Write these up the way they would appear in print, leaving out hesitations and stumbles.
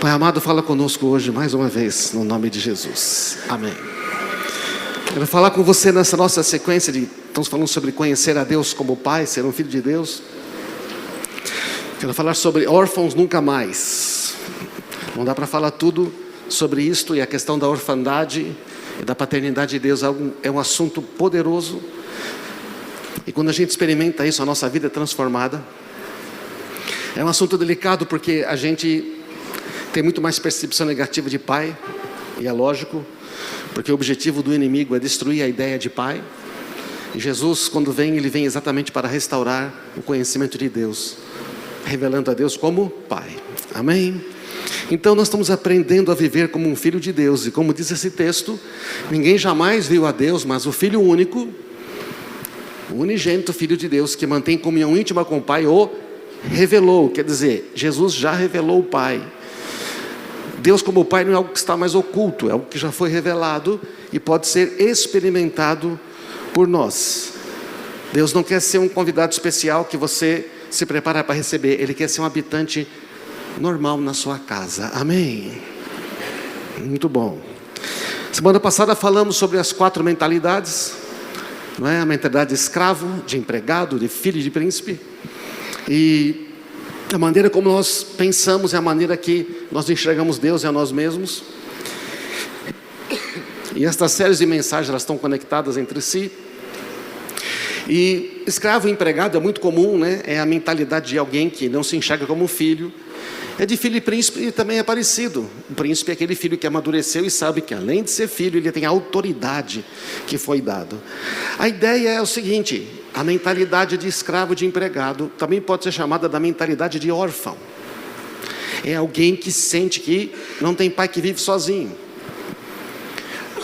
Pai amado, fala conosco hoje mais uma vez, no nome de Jesus. Amém. Quero falar com você nessa nossa sequência estamos falando sobre conhecer a Deus como Pai, ser um filho de Deus. Quero falar sobre órfãos nunca mais. Não dá para falar tudo sobre isto, e a questão da orfandade e da paternidade de Deus é um assunto poderoso. E quando a gente experimenta isso, a nossa vida é transformada. É um assunto delicado porque a gente tem muito mais percepção negativa de pai, e é lógico, porque o objetivo do inimigo é destruir a ideia de pai. E Jesus, quando vem, ele vem exatamente para restaurar o conhecimento de Deus, revelando a Deus como Pai. Amém? Então nós estamos aprendendo a viver como um filho de Deus, e como diz esse texto, ninguém jamais viu a Deus, mas o Filho único, o unigênito Filho de Deus, que mantém comunhão íntima com o Pai, o revelou. Quer dizer, Jesus já revelou o Pai. Deus como Pai não é algo que está mais oculto, é algo que já foi revelado e pode ser experimentado por nós. Deus não quer ser um convidado especial que você se prepara para receber. Ele quer ser um habitante normal na sua casa. Amém? Muito bom. Semana passada falamos sobre as 4 mentalidades, não é? A mentalidade de escravo, de empregado, de filho e de príncipe. E a maneira como nós pensamos é a maneira que nós enxergamos Deus e a nós mesmos. E estas séries de mensagens, elas estão conectadas entre si. E escravo e empregado é muito comum, né? É a mentalidade de alguém que não se enxerga como filho. É de filho e príncipe, e também é parecido. O príncipe é aquele filho que amadureceu e sabe que, além de ser filho, ele tem a autoridade que foi dado. A ideia é o seguinte: a mentalidade de escravo, de empregado, também pode ser chamada da mentalidade de órfão. É alguém que sente que não tem pai, que vive sozinho.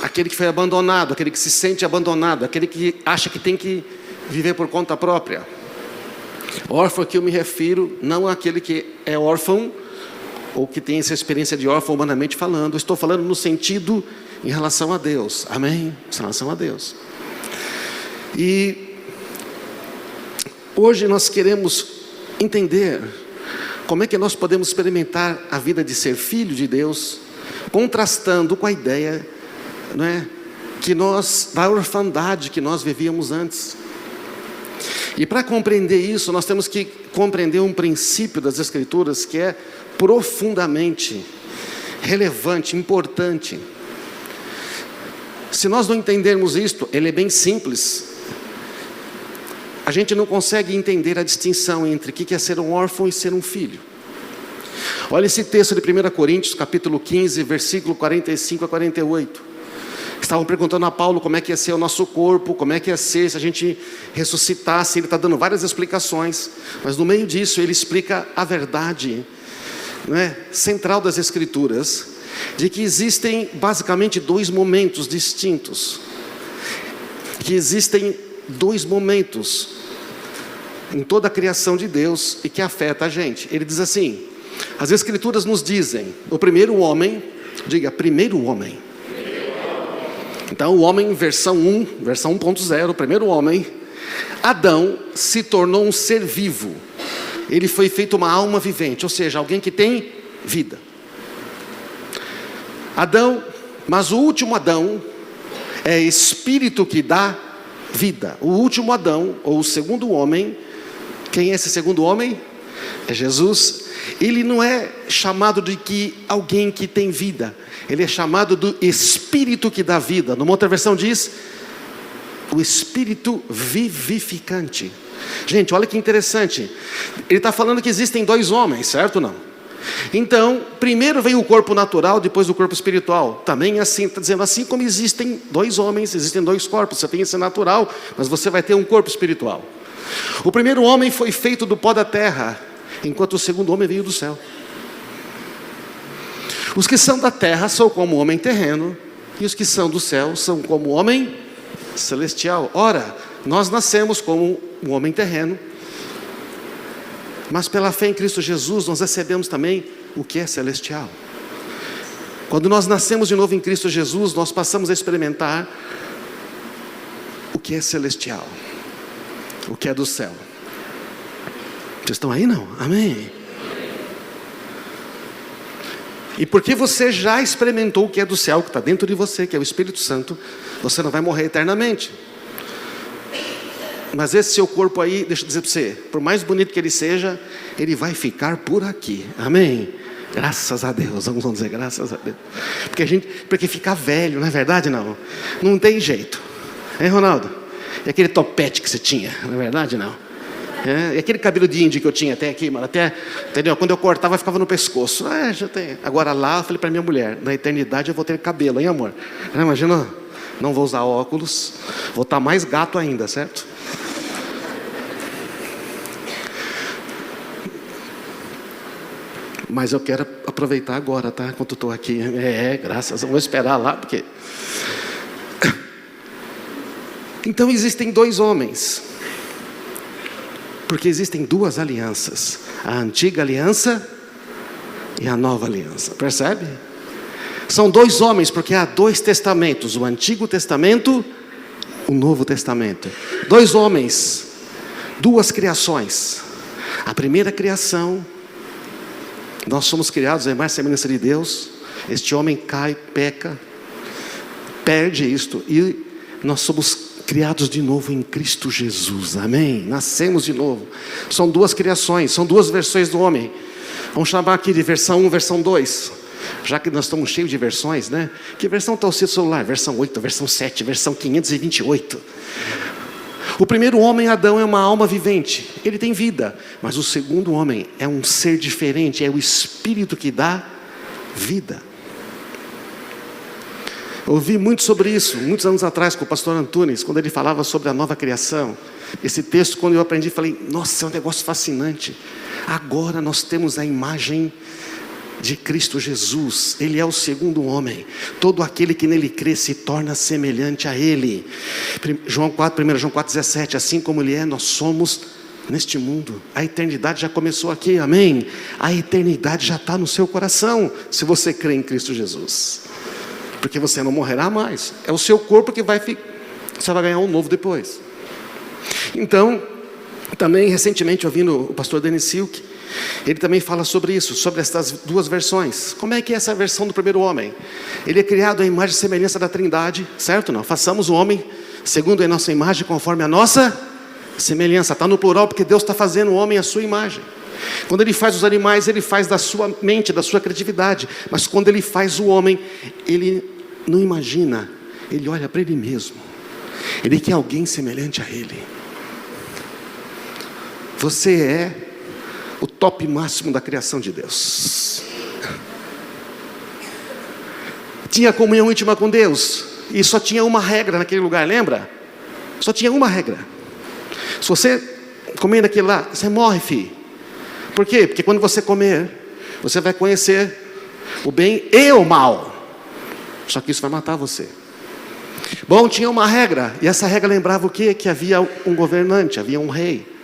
Aquele que foi abandonado, aquele que se sente abandonado, aquele que acha que tem que viver por conta própria. Órfão que eu me refiro, não àquele que é órfão, ou que tem essa experiência de órfão humanamente falando. Estou falando no sentido em relação a Deus. Amém? Em relação a Deus. E hoje nós queremos entender como é que nós podemos experimentar a vida de ser filho de Deus, contrastando com a ideia, não é, da orfandade que nós vivíamos antes. E para compreender isso, nós temos que compreender um princípio das Escrituras que é profundamente relevante, importante. Se nós não entendermos isto, ele é bem simples. A gente não consegue entender a distinção entre o que é ser um órfão e ser um filho. Olha esse texto de 1 Coríntios, capítulo 15, versículo 45 a 48. Estavam perguntando a Paulo como é que ia ser o nosso corpo, como é que ia ser se a gente ressuscitasse. Ele está dando várias explicações, mas no meio disso ele explica a verdade, não é, central das Escrituras, de que existem basicamente 2 momentos distintos. Que existem 2 momentos em toda a criação de Deus e que afeta a gente. Ele diz assim: as Escrituras nos dizem, o primeiro homem, diga, primeiro homem. Então o homem versão 1.0, o primeiro homem, Adão, se tornou um ser vivo. Ele foi feito uma alma vivente, ou seja, alguém que tem vida. Adão, mas o último Adão é espírito que dá vida. O último Adão, ou o segundo homem, quem é esse segundo homem? É Jesus. Ele não é chamado de alguém que tem vida. Ele é chamado do Espírito que dá vida. Numa outra versão diz, o Espírito vivificante. Gente, olha que interessante. Ele está falando que existem 2 homens, certo ou não? Então, primeiro vem o corpo natural, depois o corpo espiritual. Também assim, está dizendo, assim como existem 2 homens, existem 2 corpos. Você tem esse natural, mas você vai ter um corpo espiritual. O primeiro homem foi feito do pó da terra, enquanto o segundo homem veio do céu. Os que são da terra são como o homem terreno, e os que são do céu são como o homem celestial. Ora, nós nascemos como um homem terreno, mas pela fé em Cristo Jesus nós recebemos também o que é celestial. Quando nós nascemos de novo em Cristo Jesus, nós passamos a experimentar o que é celestial, o que é do céu. Vocês estão aí não? Amém? E porque você já experimentou o que é do céu, que está dentro de você, que é o Espírito Santo, você não vai morrer eternamente. Mas esse seu corpo aí, deixa eu dizer para você, por mais bonito que ele seja, ele vai ficar por aqui. Amém? Graças a Deus, vamos dizer graças a Deus. Porque fica velho, não é verdade não? Não tem jeito. Hein, Ronaldo? E aquele topete que você tinha, não é verdade não? E aquele cabelo de índio que eu tinha até aqui, mano, entendeu? Quando eu cortava, ficava no pescoço. Já tem. Agora lá, eu falei para minha mulher, na eternidade eu vou ter cabelo, hein, amor? Imagina, não vou usar óculos, vou estar mais gato ainda, certo? Mas eu quero aproveitar agora, tá? Enquanto estou aqui. Graças, eu vou esperar lá, porque... Então existem dois homens. Porque existem duas alianças. A antiga aliança e a nova aliança. Percebe? São dois homens, porque há dois testamentos. O Antigo Testamento, o Novo Testamento. Dois homens, duas criações. A primeira criação... Nós somos criados à imagem e semelhança de Deus. Este homem cai, peca, perde isto. E nós somos criados de novo em Cristo Jesus. Amém? Nascemos de novo. São duas criações, são duas versões do homem. Vamos chamar aqui de versão 1, versão 2. Já que nós estamos cheios de versões, né? Que versão está o seu celular? Versão 8, versão 7, versão 528. O primeiro homem, Adão, é uma alma vivente, ele tem vida. Mas o segundo homem é um ser diferente, é o Espírito que dá vida. Eu ouvi muito sobre isso, muitos anos atrás, com o pastor Antunes, quando ele falava sobre a nova criação. Esse texto, quando eu aprendi, falei, nossa, é um negócio fascinante. Agora nós temos a imagem de Cristo Jesus. Ele é o segundo homem. Todo aquele que nele crê se torna semelhante a Ele. 1 João 4,17. Assim como Ele é, nós somos neste mundo. A eternidade já começou aqui, amém? A eternidade já está no seu coração, se você crê em Cristo Jesus. Porque você não morrerá mais. É o seu corpo que você vai ganhar um novo depois. Então, também recentemente ouvindo o pastor Denis Silk, ele também fala sobre isso, sobre essas duas versões. Como é que é essa versão do primeiro homem? Ele é criado à imagem e semelhança da Trindade, certo? Não? Façamos o homem segundo a nossa imagem, conforme a nossa semelhança. Está no plural porque Deus está fazendo o homem à sua imagem. Quando Ele faz os animais, Ele faz da sua mente, da sua criatividade. Mas quando Ele faz o homem, Ele não imagina, Ele olha para Ele mesmo. Ele quer alguém semelhante a Ele. Você é o top máximo da criação de Deus. Tinha comunhão íntima com Deus, e só tinha uma regra naquele lugar, lembra? Só tinha uma regra. Se você comer daquele lá, você morre, filho. Por quê? Porque quando você comer, você vai conhecer o bem e o mal. Só que isso vai matar você. Bom, tinha uma regra, e essa regra lembrava o quê? Que havia um governante, havia um rei.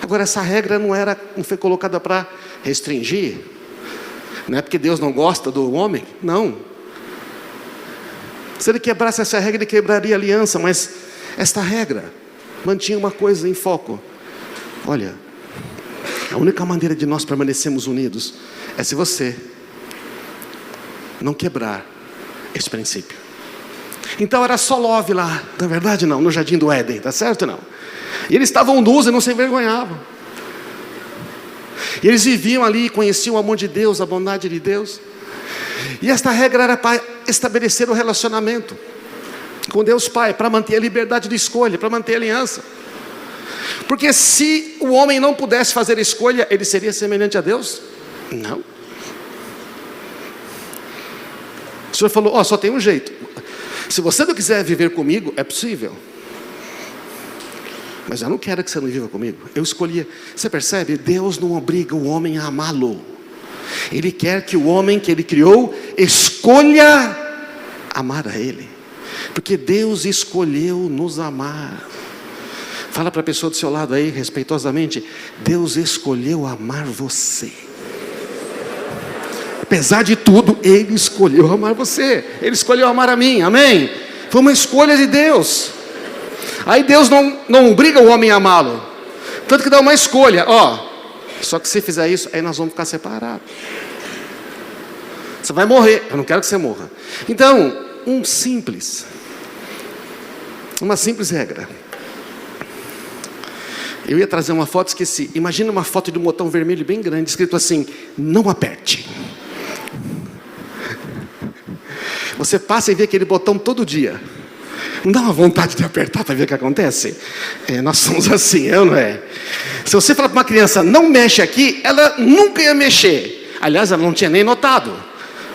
Agora, essa regra não foi colocada para restringir. Não é porque Deus não gosta do homem, não. Se Ele quebrasse essa regra, Ele quebraria a aliança. Mas esta regra mantinha uma coisa em foco. Olha, a única maneira de nós permanecermos unidos é se você não quebrar esse princípio. Então era só love lá, na verdade não, no Jardim do Éden, tá certo não? E eles estavam nus e não se envergonhavam. E eles viviam ali, conheciam o amor de Deus, a bondade de Deus. E esta regra era para estabelecer o relacionamento com Deus Pai, para manter a liberdade de escolha, para manter a aliança. Porque se o homem não pudesse fazer a escolha, ele seria semelhante a Deus? Não. O Senhor falou, só tem um jeito. Se você não quiser viver comigo, é possível. Mas eu não quero que você não viva comigo. Eu escolhi. Você percebe? Deus não obriga o homem a amá-lo. Ele quer que o homem que Ele criou escolha amar a Ele. Porque Deus escolheu nos amar. Fala para a pessoa do seu lado aí, respeitosamente. Deus escolheu amar você. Apesar de tudo, Ele escolheu amar você. Ele escolheu amar a mim, amém? Foi uma escolha de Deus. Aí Deus não obriga o homem a amá-lo. Tanto que dá uma escolha, só que se fizer isso, aí nós vamos ficar separados. Você vai morrer, eu não quero que você morra. Então, uma simples regra. Eu ia trazer uma foto, esqueci. Imagina uma foto de um botão vermelho bem grande, escrito assim: não aperte. Você passa e vê aquele botão todo dia. Não dá uma vontade de apertar para ver o que acontece? Nós somos assim, não é? Se você falar para uma criança, não mexe aqui, ela nunca ia mexer. Aliás, ela não tinha nem notado.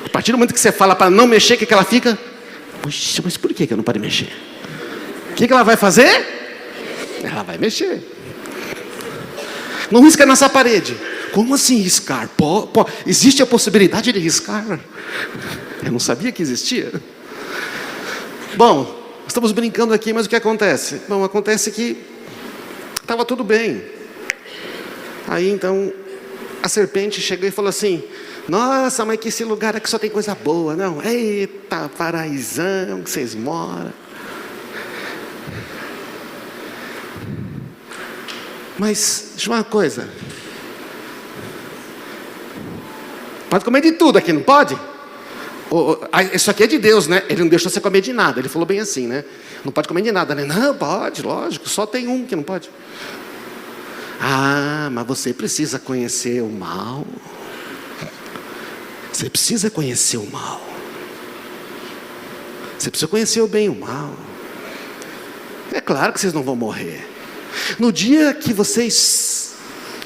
A partir do momento que você fala para não mexer, o que ela fica? Poxa, mas por que eu não pode mexer? O que ela vai fazer? Ela vai mexer. Não risca nessa parede. Como assim riscar? Existe a possibilidade de riscar? Eu não sabia que existia. Bom, estamos brincando aqui, mas o que acontece? Bom, acontece que estava tudo bem. Aí então a serpente chegou e falou assim: nossa, mas que esse lugar aqui só tem coisa boa, não? Eita, paraísão que vocês moram. Mas, deixa eu uma coisa. Pode comer de tudo aqui, não pode? Isso aqui é de Deus, né? Ele não deixou você comer de nada. Ele falou bem assim, né? Não pode comer de nada, né? Não, pode, lógico. Só tem um que não pode. Ah, mas você precisa conhecer o mal. Você precisa conhecer o mal. Você precisa conhecer o bem e o mal. É claro que vocês não vão morrer. No dia que vocês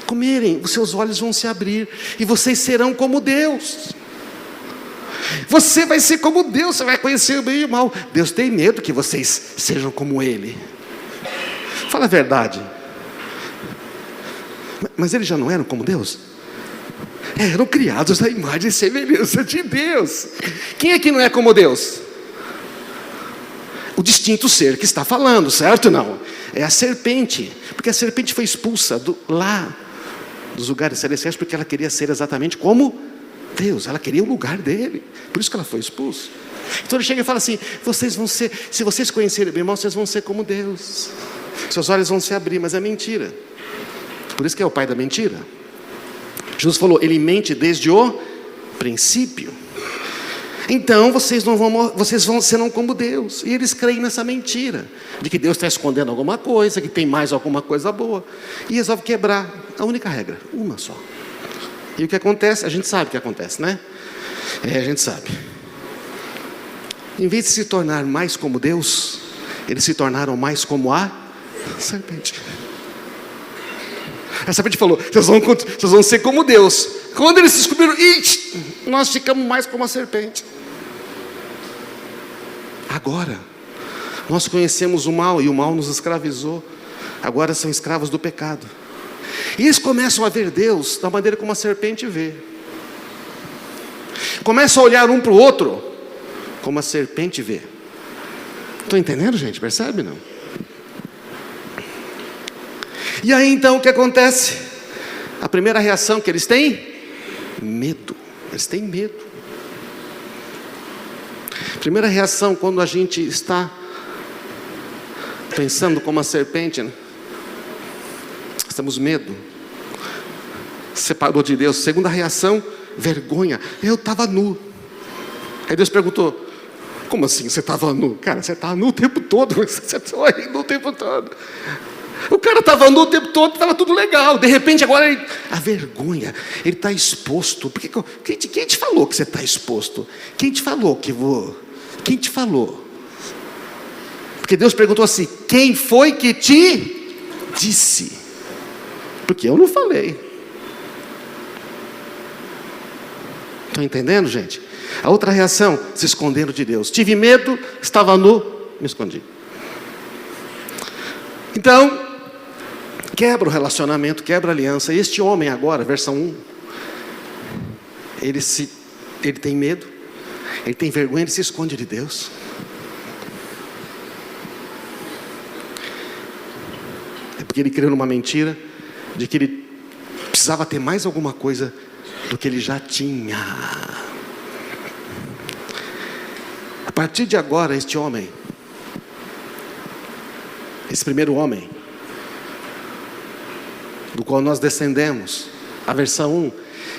comerem, os seus olhos vão se abrir e vocês serão como Deus. Você vai ser como Deus, você vai conhecer o bem e o mal. Deus tem medo que vocês sejam como Ele. Fala a verdade. Mas eles já não eram como Deus? Eram criados à imagem e semelhança de Deus. Quem é que não é como Deus? O distinto ser que está falando, certo ou não? É a serpente, porque a serpente foi expulsa dos lugares celestiais, porque ela queria ser exatamente como Deus, ela queria o lugar dele, por isso que ela foi expulsa. Então ele chega e fala assim: vocês vão ser, se vocês conhecerem bem mal, vocês vão ser como Deus, seus olhos vão se abrir. Mas é mentira, por isso que é o pai da mentira. Jesus falou, ele mente desde o princípio. Então vocês serão como Deus. E eles creem nessa mentira, de que Deus está escondendo alguma coisa, que tem mais alguma coisa boa, e resolve quebrar a única regra, uma só. E o que acontece? A gente sabe o que acontece, né? A gente sabe. Em vez de se tornar mais como Deus, eles se tornaram mais como a serpente. A serpente falou, vocês vão ser como Deus. Quando eles descobriram, nós ficamos mais como a serpente. Agora, nós conhecemos o mal e o mal nos escravizou. Agora são escravos do pecado. E eles começam a ver Deus da maneira como a serpente vê. Começam a olhar um para o outro como a serpente vê. Estão entendendo, gente? Percebe, não? E aí então o que acontece? A primeira reação que eles têm? Medo. Eles têm medo. Primeira reação quando a gente está pensando como a serpente, né? Temos medo. Separou de Deus. Segunda reação, vergonha. Eu estava nu. Aí Deus perguntou, como assim você estava nu? Cara, você estava nu o tempo todo. Você estava nu o tempo todo. O cara estava nu o tempo todo, estava tudo legal. De repente agora a vergonha, ele está exposto. Porque, quem te falou que você está exposto? Quem te falou Quem te falou? Porque Deus perguntou assim, quem foi que te disse? Porque eu não falei. Estão entendendo, gente? A outra reação, se escondendo de Deus. Tive medo, estava nu, me escondi. Então, quebra o relacionamento, quebra a aliança. E este homem agora, versão 1, ele tem medo, ele tem vergonha, ele se esconde de Deus. É porque ele creu numa mentira, de que ele precisava ter mais alguma coisa do que ele já tinha. A partir de agora, este homem, esse primeiro homem, do qual nós descendemos, a versão 1,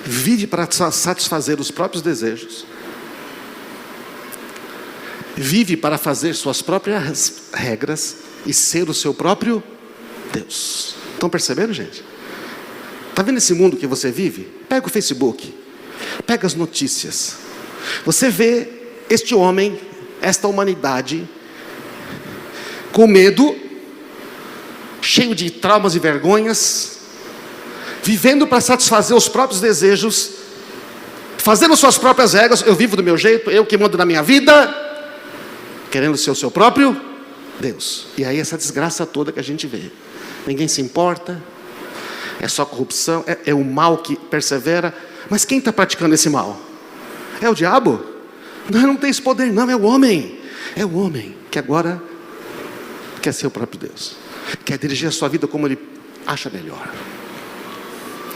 vive para satisfazer os próprios desejos, vive para fazer suas próprias regras e ser o seu próprio Deus. Estão percebendo, gente? Está vendo esse mundo que você vive? Pega o Facebook, pega as notícias. Você vê este homem, esta humanidade, com medo, cheio de traumas e vergonhas, vivendo para satisfazer os próprios desejos, fazendo suas próprias regras. Eu vivo do meu jeito, eu que mando na minha vida, querendo ser o seu próprio Deus. E aí essa desgraça toda que a gente vê. Ninguém se importa, é só corrupção, é o mal que persevera. Mas quem está praticando esse mal? É o diabo? Não tem esse poder não, é o homem. É o homem que agora quer ser o próprio Deus, quer dirigir a sua vida como ele acha melhor.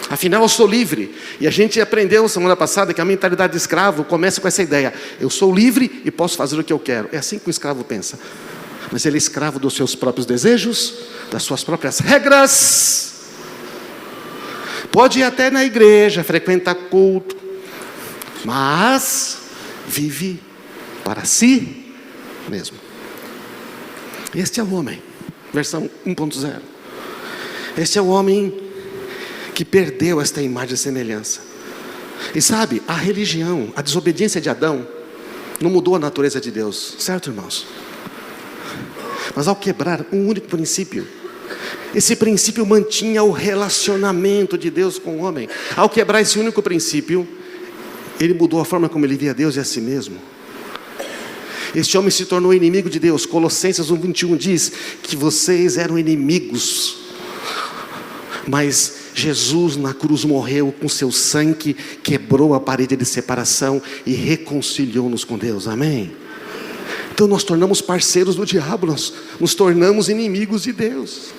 Afinal eu sou livre. E a gente aprendeu semana passada que a mentalidade de escravo começa com essa ideia: eu sou livre e posso fazer o que eu quero. É assim que o escravo pensa. Mas ele é escravo dos seus próprios desejos, das suas próprias regras. Pode ir até na igreja, frequentar culto, mas vive para si mesmo. Este é o homem, versão 1.0. Este é o homem que perdeu esta imagem e semelhança. E sabe, a religião, a desobediência de Adão não mudou a natureza de Deus, certo, irmãos? Mas ao quebrar um único princípio, esse princípio mantinha o relacionamento de Deus com o homem. Ao quebrar esse único princípio, ele mudou a forma como ele via Deus e a si mesmo. Este homem se tornou inimigo de Deus. Colossenses 1:21 diz que vocês eram inimigos, mas Jesus na cruz morreu com seu sangue, quebrou a parede de separação e reconciliou-nos com Deus, amém? Então nós tornamos parceiros do diabo, nós nos tornamos inimigos de Deus,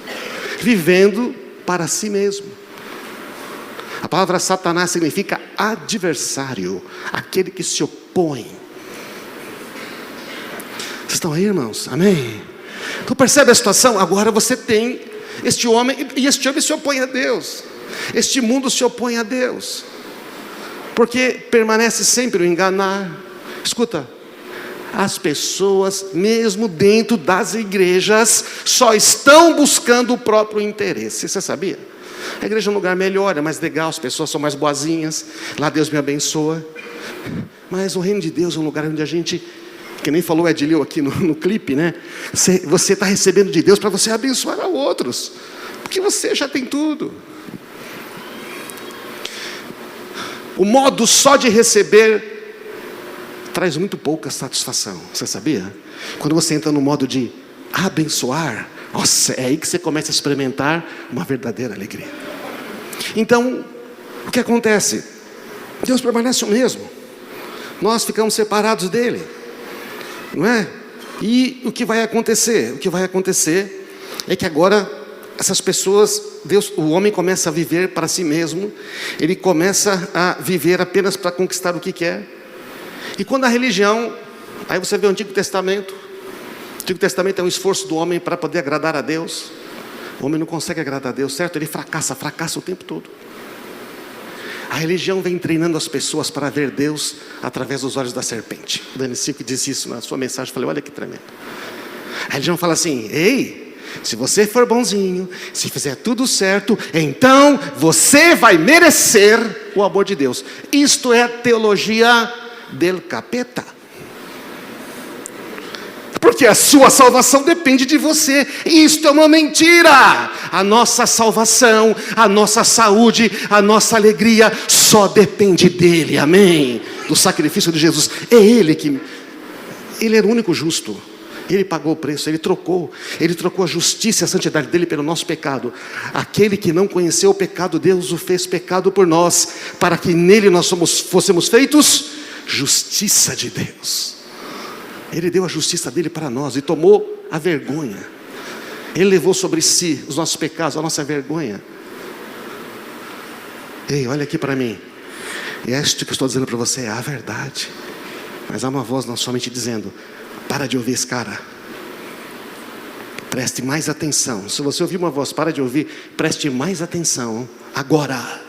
vivendo para si mesmo. A palavra Satanás significa adversário, aquele que se opõe. Vocês estão aí, irmãos? Amém? Então percebe a situação? Agora você tem este homem, e este homem se opõe a Deus. Este mundo se opõe a Deus, porque permanece sempre o enganar. Escuta, as pessoas, mesmo dentro das igrejas, só estão buscando o próprio interesse. Você sabia? A igreja é um lugar melhor, é mais legal, as pessoas são mais boazinhas, lá Deus me abençoa. Mas o reino de Deus é um lugar onde a gente, que nem falou Edileu aqui no clipe, né? Você está recebendo de Deus para você abençoar a outros, porque você já tem tudo. O modo só de receber traz muito pouca satisfação, você sabia? Quando você entra no modo de abençoar, nossa, é aí que você começa a experimentar uma verdadeira alegria. Então, o que acontece? Deus permanece o mesmo, nós ficamos separados dele, não é? E o que vai acontecer? O que vai acontecer é que agora essas pessoas, o homem começa a viver para si mesmo, ele começa a viver apenas para conquistar o que quer. E quando a religião, aí você vê o Antigo Testamento. O Antigo Testamento é um esforço do homem para poder agradar a Deus. O homem não consegue agradar a Deus, certo? Ele fracassa o tempo todo. A religião vem treinando as pessoas para ver Deus através dos olhos da serpente. O Dani Silva disse isso na sua mensagem, eu falei, olha que tremendo. A religião fala assim: ei, se você for bonzinho, se fizer tudo certo, então você vai merecer o amor de Deus. Isto é a teologia del capeta. Porque a sua salvação depende de você. Isto é uma mentira. A nossa salvação, a nossa saúde, a nossa alegria só depende dele, amém? Do sacrifício de Jesus. É ele que... Ele era o único justo. Ele pagou o preço, ele trocou a justiça e a santidade dele pelo nosso pecado. Aquele que não conheceu o pecado, Deus o fez pecado por nós, para que nele nós fôssemos feitos justiça de Deus. Ele deu a justiça dele para nós e tomou a vergonha. Ele levou sobre si os nossos pecados, a nossa vergonha. Ei, olha aqui para mim. E isto que eu estou dizendo para você é a verdade. Mas há uma voz na sua mente dizendo: para de ouvir esse cara. Preste mais atenção. Se você ouvir uma voz, para de ouvir, preste mais atenção agora.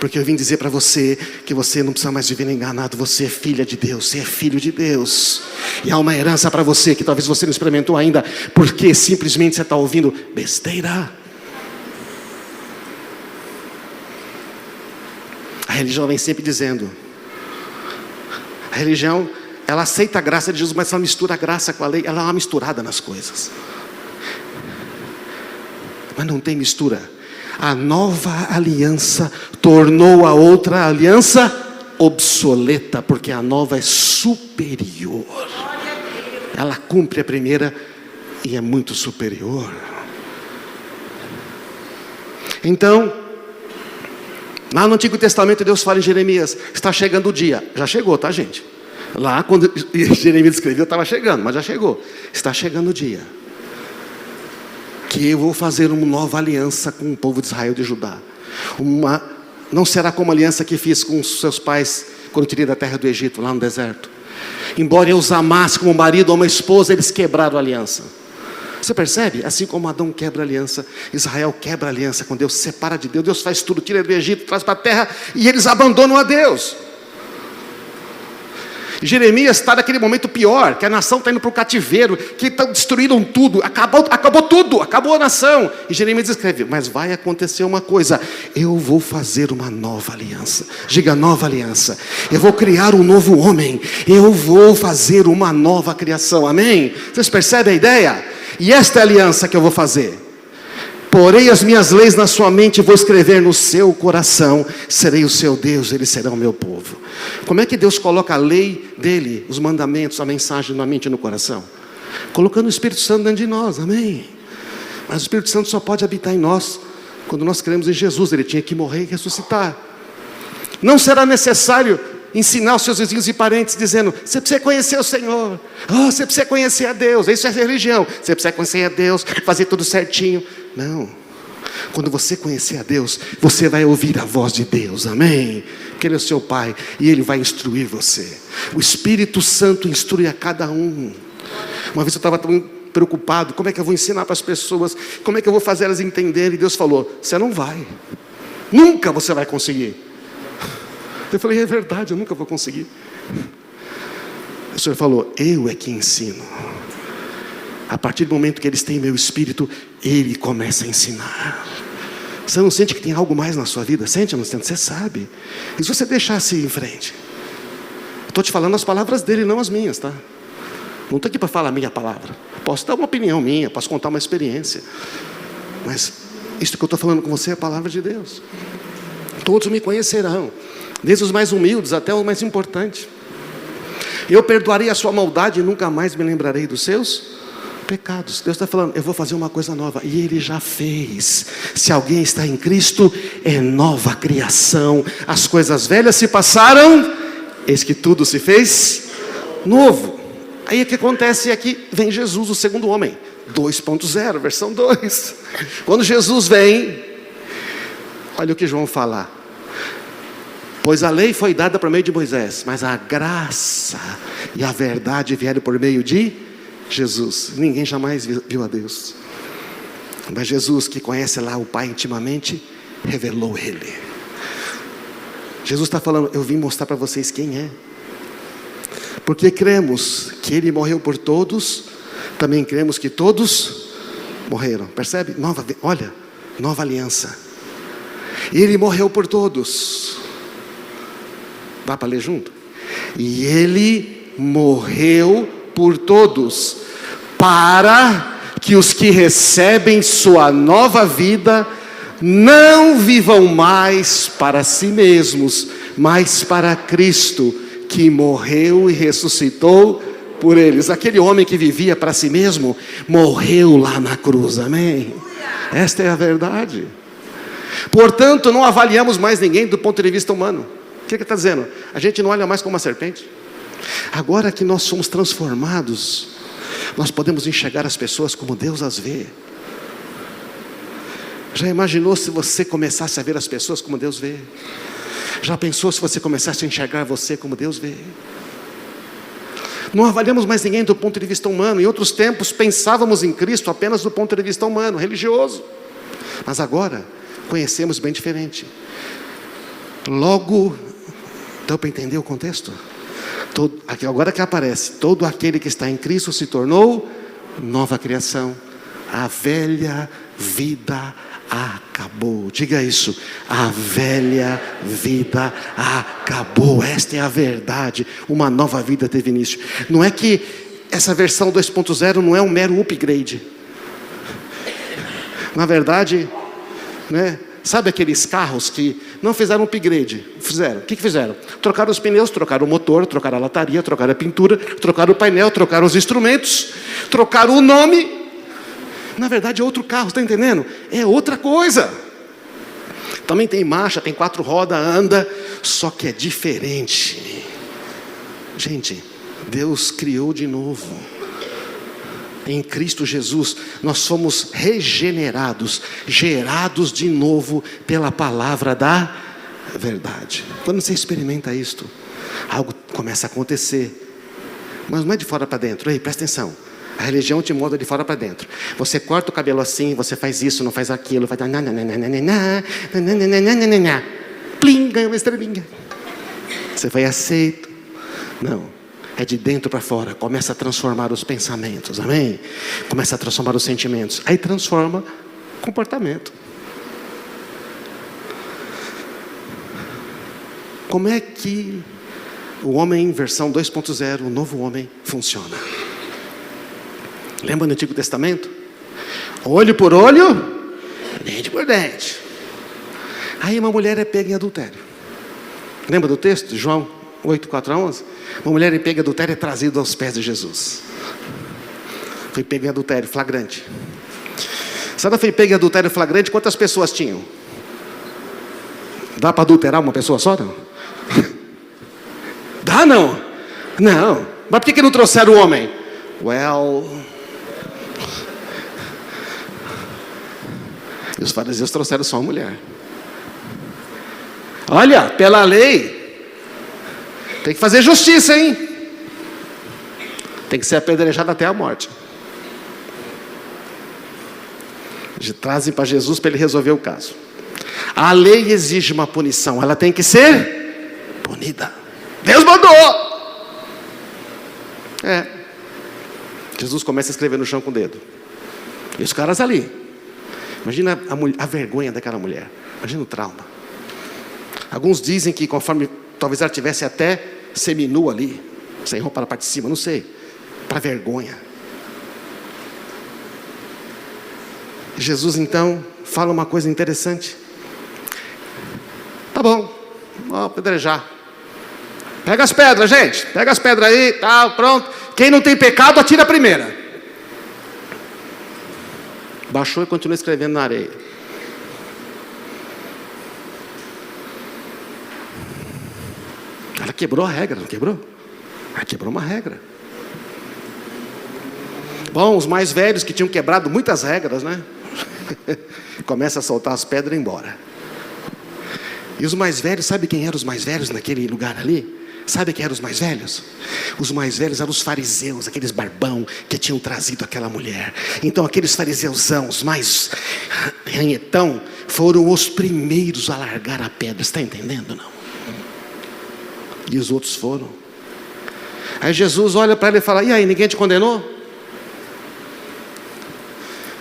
Porque eu vim dizer para você que você não precisa mais viver enganado. Você é filha de Deus, você é filho de Deus. E há uma herança para você que talvez você não experimentou ainda, porque simplesmente você está ouvindo besteira. A religião vem sempre dizendo, a religião, ela aceita a graça de Jesus, mas ela mistura a graça com a lei. Ela é uma misturada nas coisas. Mas não tem mistura. A nova aliança tornou a outra aliança obsoleta, porque a nova é superior. Ela cumpre a primeira e é muito superior. Então, lá no Antigo Testamento, Deus fala em Jeremias, está chegando o dia. Já chegou, tá, gente? Lá, quando Jeremias escreveu, estava chegando, mas já chegou. Está chegando o dia que eu vou fazer uma nova aliança com o povo de Israel e de Judá. Não será como a aliança que fiz com os seus pais quando tirei da terra do Egito, lá no deserto. Embora eu os amasse como marido ou uma esposa, eles quebraram a aliança. Você percebe? Assim como Adão quebra a aliança, Israel quebra a aliança com Deus, se separa de Deus. Deus faz tudo, tira do Egito, traz para a terra, e eles abandonam a Deus. Jeremias está naquele momento pior, que a nação está indo para o cativeiro, que destruíram tudo, acabou tudo, acabou a nação. E Jeremias escreve, mas vai acontecer uma coisa, eu vou fazer uma nova aliança. Diga, nova aliança. Eu vou criar um novo homem, eu vou fazer uma nova criação, amém? Vocês percebem a ideia? E esta é a aliança que eu vou fazer. Porei as minhas leis na sua mente e vou escrever no seu coração. Serei o seu Deus, eles serão o meu povo. Como é que Deus coloca a lei dele, os mandamentos, a mensagem na mente e no coração? Colocando o Espírito Santo dentro de nós, amém? Mas o Espírito Santo só pode habitar em nós quando nós cremos em Jesus. Ele tinha que morrer e ressuscitar. Não será necessário ensinar os seus vizinhos e parentes dizendo, você precisa conhecer o Senhor, você precisa conhecer a Deus, isso é religião, você precisa conhecer a Deus, fazer tudo certinho. Não, quando você conhecer a Deus, você vai ouvir a voz de Deus, amém? Porque Ele é o seu Pai e Ele vai instruir você. O Espírito Santo instrui a cada um. Uma vez eu estava tão preocupado, como é que eu vou ensinar para as pessoas, como é que eu vou fazer elas entenderem? E Deus falou, você não vai, nunca você vai conseguir. Eu falei, é verdade, eu nunca vou conseguir. O Senhor falou, eu é que ensino. A partir do momento que eles têm meu Espírito, Ele começa a ensinar. Você não sente que tem algo mais na sua vida? Sente ou não sente? Você sabe. E se você deixasse ir em frente? Estou te falando as palavras dele, não as minhas, tá? Não estou aqui para falar a minha palavra. Posso dar uma opinião minha, posso contar uma experiência. Mas isso que eu estou falando com você é a palavra de Deus. Todos me conhecerão, desde os mais humildes até o mais importante. Eu perdoarei a sua maldade e nunca mais me lembrarei dos seus pecados. Deus está falando, eu vou fazer uma coisa nova. E Ele já fez. Se alguém está em Cristo, é nova criação. As coisas velhas se passaram, eis que tudo se fez novo. Aí o que acontece aqui? Vem Jesus, o segundo homem, 2.0, versão 2. Quando Jesus vem, olha o que João fala. Pois a lei foi dada por meio de Moisés, mas a graça e a verdade vieram por meio de Jesus. Ninguém jamais viu a Deus, mas Jesus, que conhece lá o Pai intimamente, revelou Ele. Jesus está falando, eu vim mostrar para vocês quem é. Porque cremos que Ele morreu por todos, também cremos que todos morreram. Percebe? Nova aliança. Ele morreu por todos. Dá para ler junto? E Ele morreu por todos, para que os que recebem sua nova vida não vivam mais para si mesmos, mas para Cristo, que morreu e ressuscitou por eles. Aquele homem que vivia para si mesmo, morreu lá na cruz, amém? Esta é a verdade. Portanto, não avaliamos mais ninguém do ponto de vista humano. O que ele está dizendo? A gente não olha mais como uma serpente. Agora que nós somos transformados, nós podemos enxergar as pessoas como Deus as vê. Já imaginou se você começasse a ver as pessoas como Deus vê? Já pensou se você começasse a enxergar você como Deus vê? Não avaliamos mais ninguém do ponto de vista humano. Em outros tempos pensávamos em Cristo apenas do ponto de vista humano, religioso. Mas agora conhecemos bem diferente. Logo, deu para entender o contexto? Agora que aparece, todo aquele que está em Cristo se tornou nova criação. A velha vida acabou. Diga isso. A velha vida acabou. Esta é a verdade. Uma nova vida teve início. Não é que essa versão 2.0 não é um mero upgrade. Na verdade, né? Sabe aqueles carros que não fizeram upgrade? Fizeram. O que fizeram? Trocaram os pneus, trocaram o motor, trocaram a lataria, trocaram a pintura, trocaram o painel, trocaram os instrumentos, trocaram o nome. Na verdade é outro carro, está entendendo? É outra coisa. Também tem marcha, tem 4 rodas, anda, só que é diferente. Gente, Deus criou de novo. Em Cristo Jesus, nós fomos regenerados, gerados de novo pela palavra da verdade. Quando você experimenta isto, algo começa a acontecer. Mas não é de fora para dentro. Ei, presta atenção. A religião te molda de fora para dentro. Você corta o cabelo assim, você faz isso, não faz aquilo, faz plim, ganha uma estrelinha. Você foi aceito. Não. É de dentro para fora. Começa a transformar os pensamentos. Amém? Começa a transformar os sentimentos. Aí transforma o comportamento. Como é que o homem versão 2.0, o novo homem, funciona? Lembra no Antigo Testamento? Olho por olho, dente por dente. Aí uma mulher é pega em adultério. Lembra do texto? João 8, 4 a 11? Uma mulher em pega em adultério é trazida aos pés de Jesus. Foi pega em adultério, flagrante. Se ela foi pega em adultério flagrante, quantas pessoas tinham? Dá para adulterar uma pessoa só, não? Dá não? Não. Mas por que não trouxeram o homem? E os fariseus trouxeram só a mulher. Olha, pela lei tem que fazer justiça, hein? Tem que ser apedrejado até a morte. Trazem para Jesus para ele resolver o caso. A lei exige uma punição, ela tem que ser punida. Deus mandou. Jesus começa a escrever no chão com o dedo. E os caras ali. Imagina a vergonha daquela mulher. Imagina o trauma. Alguns dizem que conforme talvez ela tivesse até seminua ali, sem roupa na parte de cima, não sei, para vergonha. Jesus então fala uma coisa interessante. Tá bom, vamos apedrejar. Pega as pedras, gente, pega as pedras aí, tá, pronto. Quem não tem pecado, atira a primeira. Baixou e continuou escrevendo na areia. Ela quebrou a regra, não quebrou? Ela quebrou uma regra. Bom, os mais velhos que tinham quebrado muitas regras, né? Começa a soltar as pedras e ir embora. E os mais velhos, sabe quem eram os mais velhos naquele lugar ali? Sabe quem eram os mais velhos? Os mais velhos eram os fariseus, aqueles barbão que tinham trazido aquela mulher. Então aqueles fariseuzão, os mais ranhetão, foram os primeiros a largar a pedra. Está entendendo, não? E os outros foram. Aí Jesus olha para ele e fala: e aí, ninguém te condenou?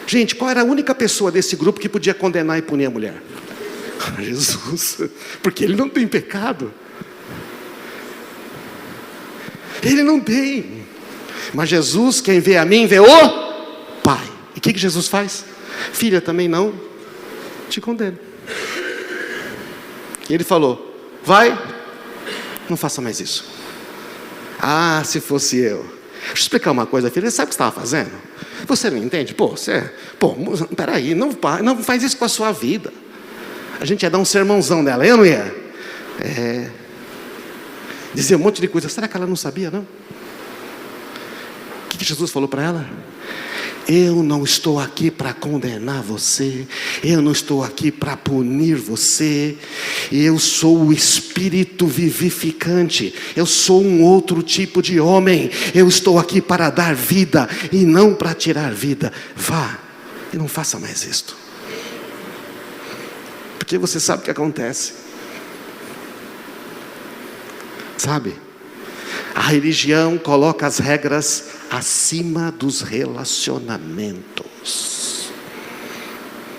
Gente, qual era a única pessoa desse grupo que podia condenar e punir a mulher? Jesus, porque ele não tem pecado. Ele não tem. Mas Jesus, quem vê a mim, vê o Pai. E o que Jesus faz? Filha, também não te condeno. E ele falou: vai, não faça mais isso. Ah, se fosse eu. Deixa eu explicar uma coisa, filha. Você sabe o que você estava fazendo? Você não entende? Peraí, não faz isso com a sua vida. A gente ia dar um sermãozão nela, eu não ia? Dizia um monte de coisa. Será que ela não sabia, não? O que Jesus falou para ela? Eu não estou aqui para condenar você. Eu não estou aqui para punir você. Eu sou o Espírito vivificante. Eu sou um outro tipo de homem. Eu estou aqui para dar vida e não para tirar vida. Vá e não faça mais isto. Porque você sabe o que acontece. Sabe? A religião coloca as regras acima dos relacionamentos.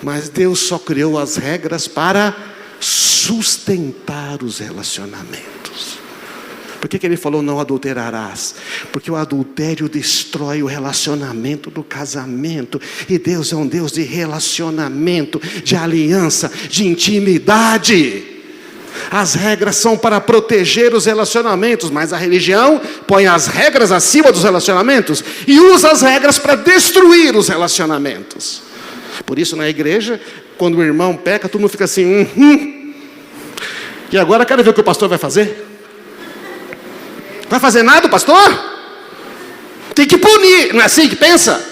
Mas Deus só criou as regras para sustentar os relacionamentos. Por que Ele falou não adulterarás? Porque o adultério destrói o relacionamento do casamento. E Deus é um Deus de relacionamento, de aliança, de intimidade. As regras são para proteger os relacionamentos, mas a religião põe as regras acima dos relacionamentos e usa as regras para destruir os relacionamentos. Por isso na igreja, quando o irmão peca, todo mundo fica assim, E agora quero ver o que o pastor vai fazer. Vai fazer nada o pastor? Tem que punir, não é assim que pensa?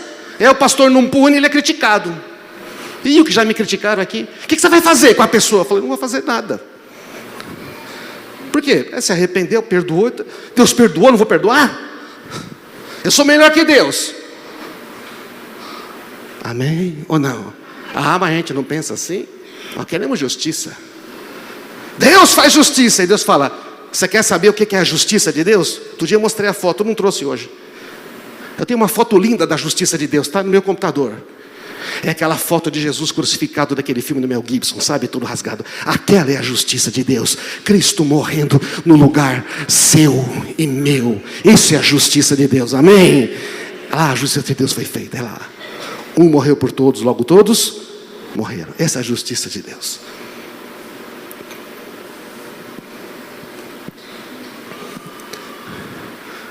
O pastor não pune, ele é criticado. E o que já me criticaram aqui? O que você vai fazer com a pessoa? Eu falei, não vou fazer nada. Por quê? Se arrependeu, perdoou. Deus perdoou, não vou perdoar? Eu sou melhor que Deus. Amém? Ou não? Mas a gente não pensa assim. Nós queremos justiça. Deus faz justiça. E Deus fala, você quer saber o que é a justiça de Deus? Outro dia eu mostrei a foto, eu não trouxe hoje. Eu tenho uma foto linda da justiça de Deus, está no meu computador. É aquela foto de Jesus crucificado daquele filme do Mel Gibson, sabe? Tudo rasgado. Aquela é a justiça de Deus. Cristo morrendo no lugar seu e meu. Isso é a justiça de Deus, amém? A justiça de Deus foi feita, é lá. Um morreu por todos, logo todos morreram. Essa é a justiça de Deus.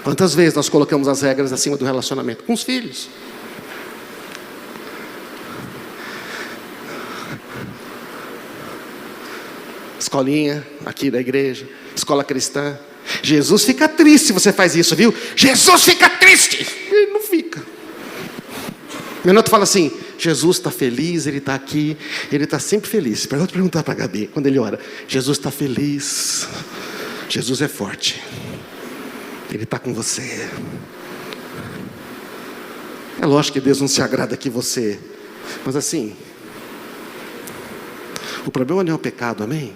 Quantas vezes nós colocamos as regras acima do relacionamento? Com os filhos. Escolinha, aqui da igreja, escola cristã. Jesus fica triste se você faz isso, viu? Jesus fica triste. Ele não fica. Meu neto fala assim, Jesus está feliz, Ele está aqui, Ele está sempre feliz. Pode perguntar para a Gabi, quando ele ora, Jesus está feliz, Jesus é forte, Ele está com você. É lógico que Deus não se agrada que você, mas assim, o problema não é o pecado, amém?